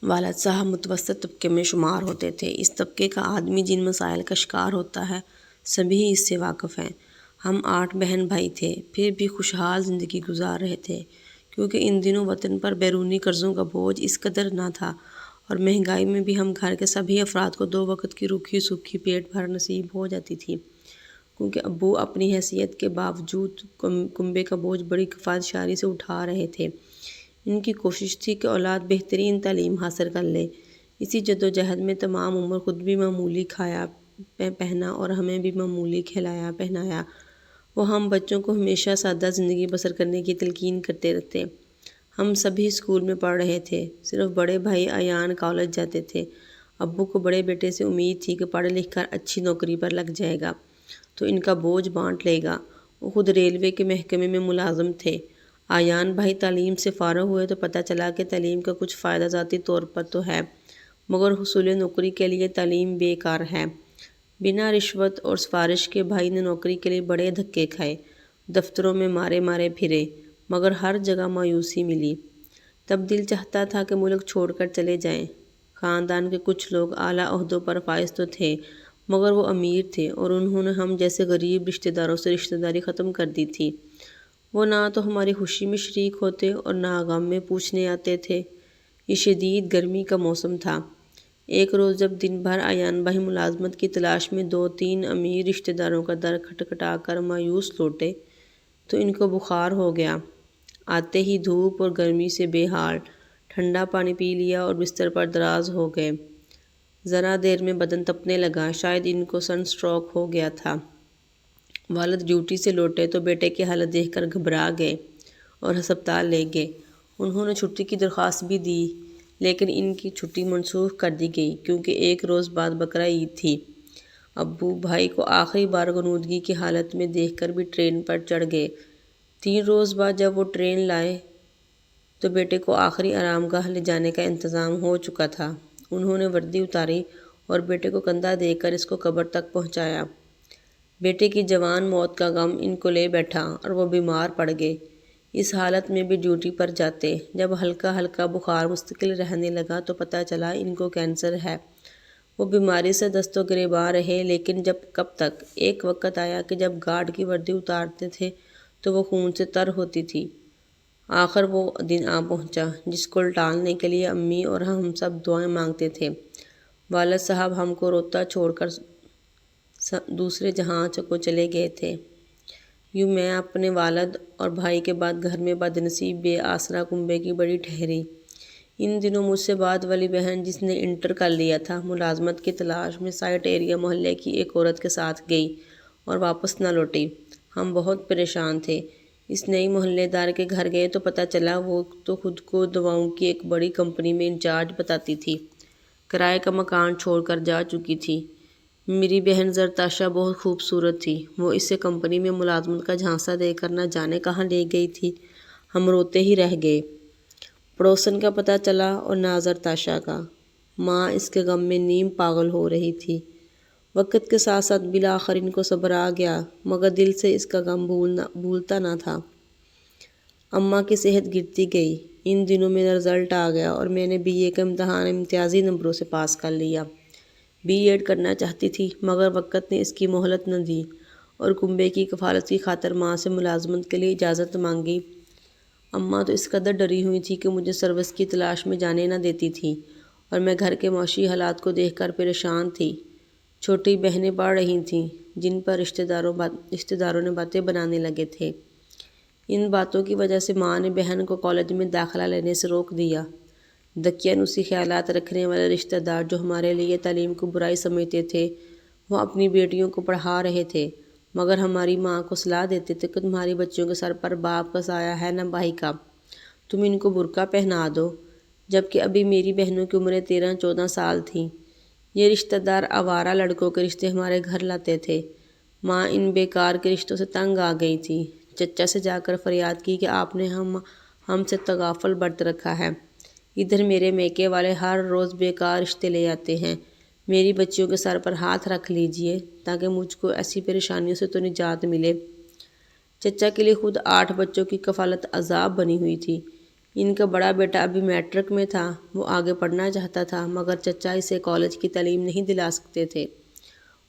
والد صاحب متوسط طبقے میں شمار ہوتے تھے۔ اس طبقے کا آدمی جن مسائل کا شکار ہوتا ہے سبھی اس سے واقف ہیں۔ ہم 8 بہن بھائی تھے، پھر بھی خوشحال زندگی گزار رہے تھے، کیونکہ ان دنوں وطن پر بیرونی قرضوں کا بوجھ اس قدر نہ تھا، اور مہنگائی میں بھی ہم گھر کے سبھی افراد کو 2 وقت کی روکھی سوکھی پیٹ بھر نصیب ہو جاتی تھی، کیونکہ ابو اپنی حیثیت کے باوجود کنبے کا بوجھ بڑی کفایت سے اٹھا رہے تھے۔ ان کی کوشش تھی کہ اولاد بہترین تعلیم حاصل کر لے۔ اسی جدوجہد میں تمام عمر خود بھی معمولی کھایا پہنا اور ہمیں بھی معمولی کھلایا پہنایا۔ وہ ہم بچوں کو ہمیشہ سادہ زندگی بسر کرنے کی تلقین کرتے رہتے۔ ہم سبھی اسکول میں پڑھ رہے تھے، صرف بڑے بھائی ایان کالج جاتے تھے۔ ابو کو بڑے بیٹے سے امید تھی کہ پڑھ لکھ کر اچھی نوکری پر لگ جائے گا تو ان کا بوجھ بانٹ لے گا۔ وہ خود ریلوے کے محکمے میں ملازم تھے۔ ایان بھائی تعلیم سے فارغ ہوئے تو پتہ چلا کہ تعلیم کا کچھ فائدہ ذاتی طور پر تو ہے، مگر حصول نوکری کے لیے تعلیم بیکار ہے۔ بنا رشوت اور سفارش کے بھائی نے نوکری کے لیے بڑے دھکے کھائے، دفتروں میں مارے مارے پھرے، مگر ہر جگہ مایوسی ملی۔ تب دل چاہتا تھا کہ ملک چھوڑ کر چلے جائیں۔ خاندان کے کچھ لوگ اعلیٰ عہدوں پر فائز تو تھے، مگر وہ امیر تھے اور انہوں نے ہم جیسے غریب رشتہ داروں سے رشتہ داری ختم کر دی تھی۔ وہ نہ تو ہماری خوشی میں شریک ہوتے اور نہ غم میں پوچھنے آتے تھے۔ یہ شدید گرمی کا موسم تھا۔ ایک روز جب دن بھر ایان بھائی ملازمت کی تلاش میں 2-3 امیر رشتہ داروں کا در کھٹکھٹا کر مایوس لوٹے تو ان کو بخار ہو گیا۔ آتے ہی دھوپ اور گرمی سے بے حال، ٹھنڈا پانی پی لیا اور بستر پر دراز ہو گئے۔ ذرا دیر میں بدن تپنے لگا، شاید ان کو سن اسٹروک ہو گیا تھا۔ والد ڈیوٹی سے لوٹے تو بیٹے کی حالت دیکھ کر گھبرا گئے اور ہسپتال لے گئے۔ انہوں نے چھٹی کی درخواست بھی دی، لیکن ان کی چھٹی منسوخ کر دی گئی کیونکہ 1 روز بعد بقرعید تھی۔ ابو بھائی کو آخری بار غنودگی کی حالت میں دیکھ کر بھی ٹرین پر چڑھ گئے۔ 3 روز بعد جب وہ ٹرین لائے تو بیٹے کو آخری آرام گاہ لے جانے کا انتظام ہو چکا تھا۔ انہوں نے وردی اتاری اور بیٹے کو کندھا دے کر اس کو قبر تک پہنچایا۔ بیٹے کی جوان موت کا غم ان کو لے بیٹھا اور وہ بیمار پڑ گئے۔ اس حالت میں بھی ڈیوٹی پر جاتے۔ جب ہلکا ہلکا بخار مستقل رہنے لگا تو پتہ چلا ان کو کینسر ہے۔ وہ بیماری سے دست و گریباں رہے، لیکن کب تک؟ ایک وقت آیا کہ جب گارڈ کی وردی اتارتے تھے تو وہ خون سے تر ہوتی تھی۔ آخر وہ دن آ پہنچا جس کو ٹالنے کے لیے امی اور ہم سب دعائیں مانگتے تھے۔ والد صاحب ہم کو روتا چھوڑ کر دوسرے جہاں کو چلے گئے تھے۔ یوں میں اپنے والد اور بھائی کے بعد گھر میں بد نصیب بے آسرا کنبے کی بڑی ٹھہری۔ ان دنوں مجھ سے بعد والی بہن جس نے انٹر کر لیا تھا، ملازمت کی تلاش میں سائٹ ایریا محلے کی ایک عورت کے ساتھ گئی اور واپس نہ لوٹی۔ ہم بہت پریشان تھے۔ اس نئی محلے دار کے گھر گئے تو پتہ چلا وہ تو خود کو دواؤں کی ایک بڑی کمپنی میں انچارج بتاتی تھی، کرائے کا مکان چھوڑ کر جا چکی تھی۔ میری بہن زرتاشا بہت خوبصورت تھی، وہ اسے کمپنی میں ملازمت کا جھانسا دے کر نہ جانے کہاں لے گئی تھی۔ ہم روتے ہی رہ گئے۔ پڑوسن کا پتہ چلا اور نہ زرتاشا کا۔ ماں اس کے غم میں نیم پاگل ہو رہی تھی۔ وقت کے ساتھ ساتھ بالآخر ان کو صبر آ گیا، مگر دل سے اس کا غم بھولتا نہ تھا۔ اماں کی صحت گرتی گئی۔ ان دنوں میرا رزلٹ آ گیا اور میں نے BA کا امتحان امتیازی نمبروں سے پاس کر لیا۔ B.Ed کرنا چاہتی تھی، مگر وقت نے اس کی مہلت نہ دی اور کنبے کی کفالت کی خاطر ماں سے ملازمت کے لیے اجازت مانگی۔ اماں تو اس قدر ڈری ہوئی تھی کہ مجھے سروس کی تلاش میں جانے نہ دیتی تھی، اور میں گھر کے معاشی حالات کو دیکھ کر پریشان تھی۔ چھوٹی بہنیں پڑھ رہی تھیں جن پر رشتہ داروں نے باتیں بنانے لگے تھے۔ ان باتوں کی وجہ سے ماں نے بہن کو کالج میں داخلہ لینے سے روک دیا۔ دقیانوسی خیالات رکھنے والے رشتہ دار جو ہمارے لیے تعلیم کو برائی سمجھتے تھے، وہ اپنی بیٹیوں کو پڑھا رہے تھے، مگر ہماری ماں کو صلاح دیتے تھے کہ تمہاری بچیوں کے سر پر باپ کا سایہ ہے نہ بھائی کا، تم ان کو برقع پہنا دو، جبکہ ابھی میری بہنوں کی عمریں 13-14 سال تھیں۔ یہ رشتہ دار آوارہ لڑکوں کے رشتے ہمارے گھر لاتے تھے۔ ماں ان بیکار کے رشتوں سے تنگ آ گئی تھی۔ چچا سے جا کر فریاد کی کہ آپ نے ہم سے تغافل برت رکھا ہے۔ ادھر میرے میکے والے ہر روز بیکار رشتے لے آتے ہیں، میری بچیوں کے سر پر ہاتھ رکھ لیجئے تاکہ مجھ کو ایسی پریشانیوں سے تو نجات ملے۔ چچا کے لیے خود 8 بچوں کی کفالت عذاب بنی ہوئی تھی۔ ان کا بڑا بیٹا ابھی میٹرک میں تھا، وہ آگے پڑھنا چاہتا تھا مگر چچا اسے کالج کی تعلیم نہیں دلا سکتے تھے۔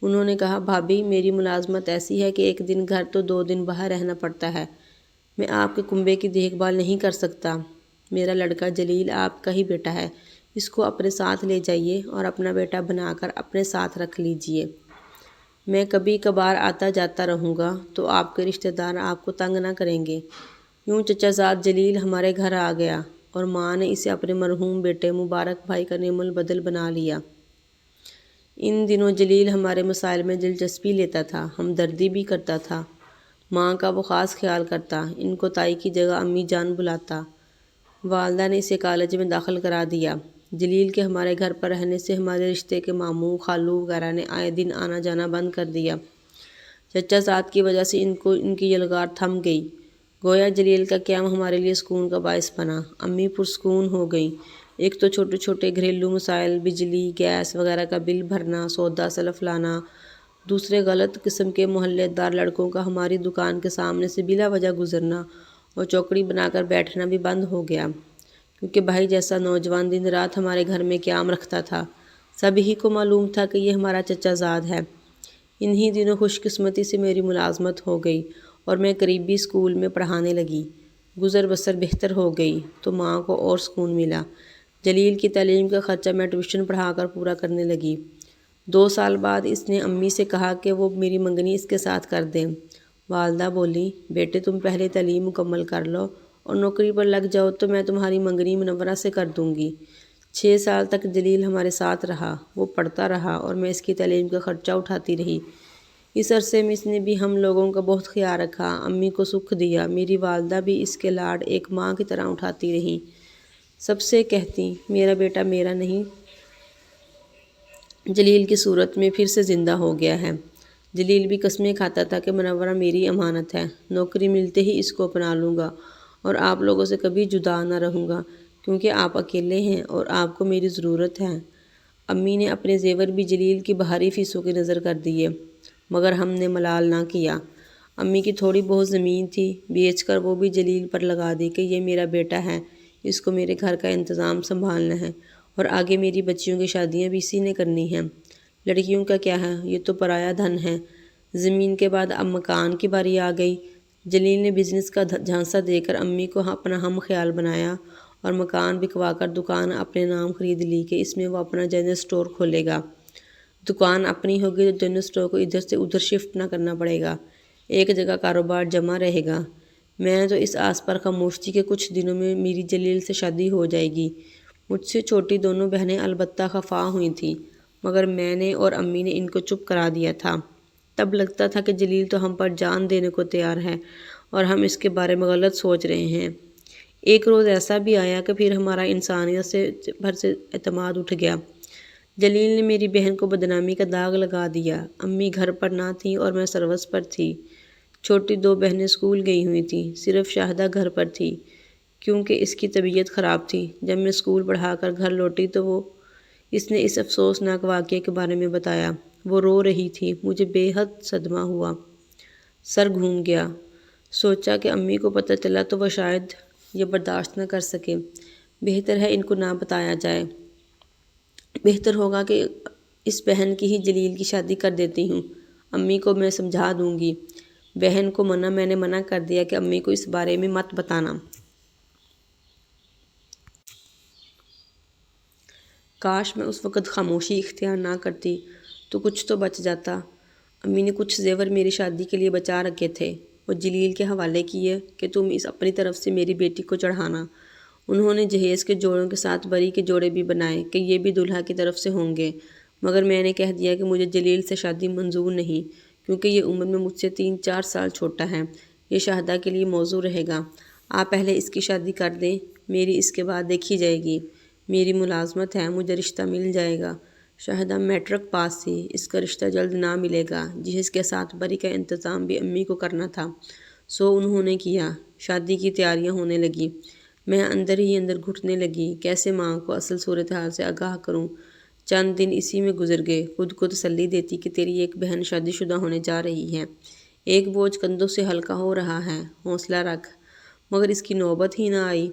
انہوں نے کہا، بھابھی میری ملازمت ایسی ہے کہ ایک دن گھر تو 2 دن باہر رہنا پڑتا ہے، میں آپ کے کنبے کی دیکھ بھال نہیں کر سکتا۔ میرا لڑکا جلیل آپ کا ہی بیٹا ہے، اس کو اپنے ساتھ لے جائیے اور اپنا بیٹا بنا کر اپنے ساتھ رکھ لیجئے۔ میں کبھی کبھار آتا جاتا رہوں گا تو آپ کے رشتہ دار آپ کو تنگ نہ کریں گے۔ یوں چچا زاد جلیل ہمارے گھر آ گیا اور ماں نے اسے اپنے مرحوم بیٹے مبارک بھائی کا نعم البدل بنا لیا۔ ان دنوں جلیل ہمارے مسائل میں دلچسپی لیتا تھا، ہمدردی بھی کرتا تھا، ماں کا وہ خاص خیال کرتا، ان کو تائی کی جگہ امی جان بلاتا۔ والدہ نے اسے کالج میں داخل کرا دیا۔ جلیل کے ہمارے گھر پر رہنے سے ہمارے رشتے کے ماموں، خالو وغیرہ نے آئے دن آنا جانا بند کر دیا۔ چچا زاد کی وجہ سے ان کی یلغار تھم گئی۔ گویا جلیل کا قیام ہمارے لیے سکون کا باعث بنا۔ امی پرسکون ہو گئیں۔ ایک تو چھوٹے چھوٹے گھریلو مسائل، بجلی، گیس وغیرہ کا بل بھرنا، سودا سلف لانا، دوسرے غلط قسم کے محلے دار لڑکوں کا ہماری دکان کے سامنے سے بلا وجہ گزرنا اور چوکڑی بنا کر بیٹھنا بھی بند ہو گیا، کیونکہ بھائی جیسا نوجوان دن رات ہمارے گھر میں قیام رکھتا تھا۔ سبھی کو معلوم تھا کہ یہ ہمارا چچا زاد ہے۔ انہی دنوں خوش قسمتی سے میری ملازمت ہو گئی اور میں قریبی اسکول میں پڑھانے لگی۔ گزر بسر بہتر ہو گئی تو ماں کو اور سکون ملا۔ جلیل کی تعلیم کا خرچہ میں ٹیوشن پڑھا کر پورا کرنے لگی۔ 2 سال بعد اس نے امی سے کہا کہ وہ میری منگنی اس کے ساتھ کر دیں۔ والدہ بولی، بیٹے تم پہلے تعلیم مکمل کر لو اور نوکری پر لگ جاؤ تو میں تمہاری منگنی منورہ سے کر دوں گی۔ 6 سال تک جلیل ہمارے ساتھ رہا، وہ پڑھتا رہا اور میں اس کی تعلیم کا خرچہ اٹھاتی رہی۔ اس عرصے میں اس نے بھی ہم لوگوں کا بہت خیال رکھا، امی کو سکھ دیا۔ میری والدہ بھی اس کے لاڈ ایک ماں کی طرح اٹھاتی رہیں۔ سب سے کہتی، میرا بیٹا میرا نہیں، جلیل کی صورت میں پھر سے زندہ ہو گیا ہے۔ جلیل بھی قسمیں کھاتا تھا کہ منورہ میری امانت ہے، نوکری ملتے ہی اس کو اپنا لوں گا اور آپ لوگوں سے کبھی جدا نہ رہوں گا، کیونکہ آپ اکیلے ہیں اور آپ کو میری ضرورت ہے۔ امی نے اپنے زیور بھی جلیل کی باہری فیسوں کی نظر کر دیے، مگر ہم نے ملال نہ کیا۔ امی کی تھوڑی بہت زمین تھی، بیچ کر وہ بھی جلیل پر لگا دی کہ یہ میرا بیٹا ہے، اس کو میرے گھر کا انتظام سنبھالنا ہے اور آگے میری بچیوں کی شادیاں بھی اسی نے کرنی ہیں۔ لڑکیوں کا کیا ہے، یہ تو پرایا دھن ہے۔ زمین کے بعد اب مکان کی باری آ گئی۔ جلیل نے بزنس کا جھانسا دے کر امی کو اپنا ہم خیال بنایا اور مکان بکوا کر دکان اپنے نام خرید لی کہ اس میں وہ اپنا جنرل سٹور کھولے گا۔ دکان اپنی ہوگی تو جنرل سٹور کو ادھر سے ادھر شفٹ نہ کرنا پڑے گا، ایک جگہ کاروبار جمع رہے گا۔ میں تو اس آس پر خاموش تھی کہ کچھ دنوں میں میری جلیل سے شادی ہو جائے گی۔ مجھ سے چھوٹی دونوں بہنیں البتہ خفا ہوئی تھیں، مگر میں نے اور امی نے ان کو چپ کرا دیا تھا۔ تب لگتا تھا کہ جلیل تو ہم پر جان دینے کو تیار ہے اور ہم اس کے بارے میں غلط سوچ رہے ہیں۔ ایک روز ایسا بھی آیا کہ پھر ہمارا انسانیت سے اعتماد اٹھ گیا۔ جلیل نے میری بہن کو بدنامی کا داغ لگا دیا۔ امی گھر پر نہ تھیں اور میں سروس پر تھی۔ چھوٹی 2 بہنیں اسکول گئی ہوئی تھیں، صرف شاہدہ گھر پر تھی، کیونکہ اس کی طبیعت خراب تھی۔ جب میں اسکول پڑھا کر گھر لوٹی تو اس نے اس افسوسناک واقعے کے بارے میں بتایا۔ وہ رو رہی تھی، مجھے بے حد صدمہ ہوا، سر گھوم گیا۔ سوچا کہ امی کو پتہ چلا تو وہ شاید یہ برداشت نہ کر سکے، بہتر ہے ان کو نہ بتایا جائے۔ بہتر ہوگا کہ اس بہن کی ہی جلیل کی شادی کر دیتی ہوں، امی کو میں سمجھا دوں گی۔ بہن کو میں نے منع کر دیا کہ امی کو اس بارے میں مت بتانا۔ کاش میں اس وقت خاموشی اختیار نہ کرتی تو کچھ تو بچ جاتا۔ امی نے کچھ زیور میری شادی کے لیے بچا رکھے تھے، وہ جلیل کے حوالے کیے کہ تم اپنی طرف سے میری بیٹی کو چڑھانا۔ انہوں نے جہیز کے جوڑوں کے ساتھ بری کے جوڑے بھی بنائے کہ یہ بھی دلہا کی طرف سے ہوں گے، مگر میں نے کہہ دیا کہ مجھے جلیل سے شادی منظور نہیں، کیونکہ یہ عمر میں مجھ سے 3-4 سال چھوٹا ہے۔ یہ شاہدہ کے لیے موضوع رہے گا، آپ پہلے اس کی شادی کر دیں، میری اس کے بعد دیکھی جائے گی۔ میری ملازمت ہے، مجھے رشتہ مل جائے گا۔ شاہدہ میٹرک پاس تھی، اس کا رشتہ جلد نہ ملے گا۔ جہیز کے ساتھ بری کا انتظام بھی امی کو کرنا تھا، سو انہوں نے کیا۔ شادی کی تیاریاں ہونے لگیں۔ میں اندر ہی اندر گھٹنے لگی، کیسے ماں کو اصل صورتحال سے آگاہ کروں۔ چند دن اسی میں گزر گئے، خود کو تسلی دیتی کہ تیری ایک بہن شادی شدہ ہونے جا رہی ہے، ایک بوجھ کندھوں سے ہلکا ہو رہا ہے، حوصلہ رکھ۔ مگر اس کی نوبت ہی نہ آئی۔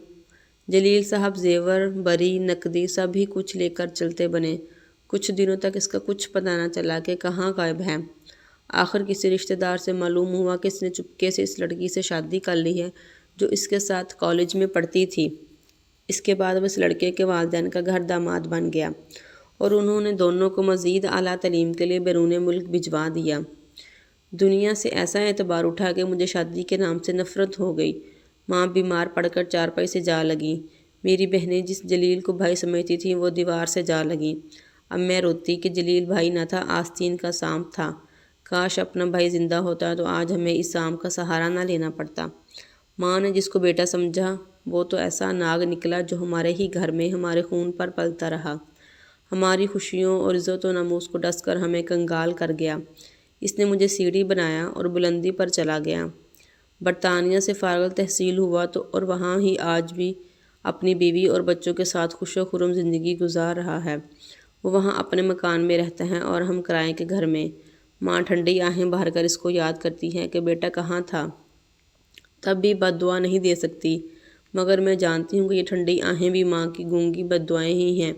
جلیل صاحب زیور، بری، نقدی سب ہی کچھ لے کر چلتے بنے۔ کچھ دنوں تک اس کا کچھ پتہ نہ چلا کہ کہاں غائب ہے۔ آخر کسی رشتہ دار سے معلوم ہوا کہ اس نے چپکے سے اس لڑکی سے شادی کر لی ہے جو اس کے ساتھ کالج میں پڑھتی تھی۔ اس کے بعد وہ اس لڑکے کے والدین کا گھر داماد بن گیا اور انہوں نے دونوں کو مزید اعلیٰ تعلیم کے لیے بیرون ملک بھجوا دیا۔ دنیا سے ایسا اعتبار اٹھا کہ مجھے شادی کے نام سے نفرت ہو گئی۔ ماں بیمار پڑ کر چارپائی سے جا لگی۔ میری بہنیں جس جلیل کو بھائی سمجھتی تھیں وہ دیوار سے جا لگیں۔ اب میں روتی کہ جلیل بھائی نہ تھا، آستین کا سانپ تھا۔ کاش اپنا بھائی زندہ ہوتا تو آج ہمیں اس سانپ کا سہارا نہ لینا پڑتا۔ ماں نے جس کو بیٹا سمجھا وہ تو ایسا ناگ نکلا جو ہمارے ہی گھر میں ہمارے خون پر پلتا رہا، ہماری خوشیوں اور عزت و ناموس کو ڈس کر ہمیں کنگال کر گیا۔ اس نے مجھے سیڑھی بنایا اور بلندی پر چلا گیا۔ برطانیہ سے فارغ التحصیل ہوا تو اور وہاں ہی آج بھی اپنی بیوی اور بچوں کے ساتھ خوش و خرم زندگی گزار رہا ہے۔ وہ وہاں اپنے مکان میں رہتا ہے اور ہم کرائے کے گھر میں۔ ماں ٹھنڈی آہیں بھر کر اس کو یاد کرتی ہے کہ بیٹا کہاں تھا۔ تب بھی بد دعا نہیں دے سکتی، مگر میں جانتی ہوں کہ یہ ٹھنڈی آہیں بھی ماں کی گونگی بد دعائیں ہی ہیں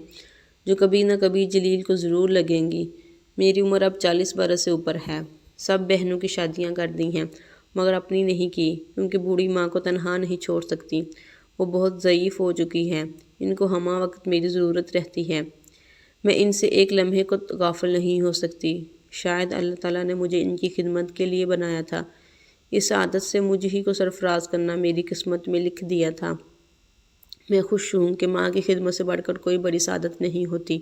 جو کبھی نہ کبھی جلیل کو ضرور لگیں گی۔ میری عمر اب 40 برس سے اوپر ہے۔ سب بہنوں کی شادیاں کر دی ہیں مگر اپنی نہیں کی، کیونکہ بوڑھی ماں کو تنہا نہیں چھوڑ سکتی۔ وہ بہت ضعیف ہو چکی ہے، ان کو ہمہ وقت میری ضرورت رہتی ہے۔ میں ان سے ایک لمحے کو غافل نہیں ہو سکتی۔ شاید اللہ تعالیٰ نے مجھے ان کی خدمت کے لیے بنایا تھا۔ اس عادت سے مجھ ہی کو سرفراز کرنا میری قسمت میں لکھ دیا تھا۔ میں خوش ہوں کہ ماں کی خدمت سے بڑھ کر کوئی بڑی سعادت نہیں ہوتی۔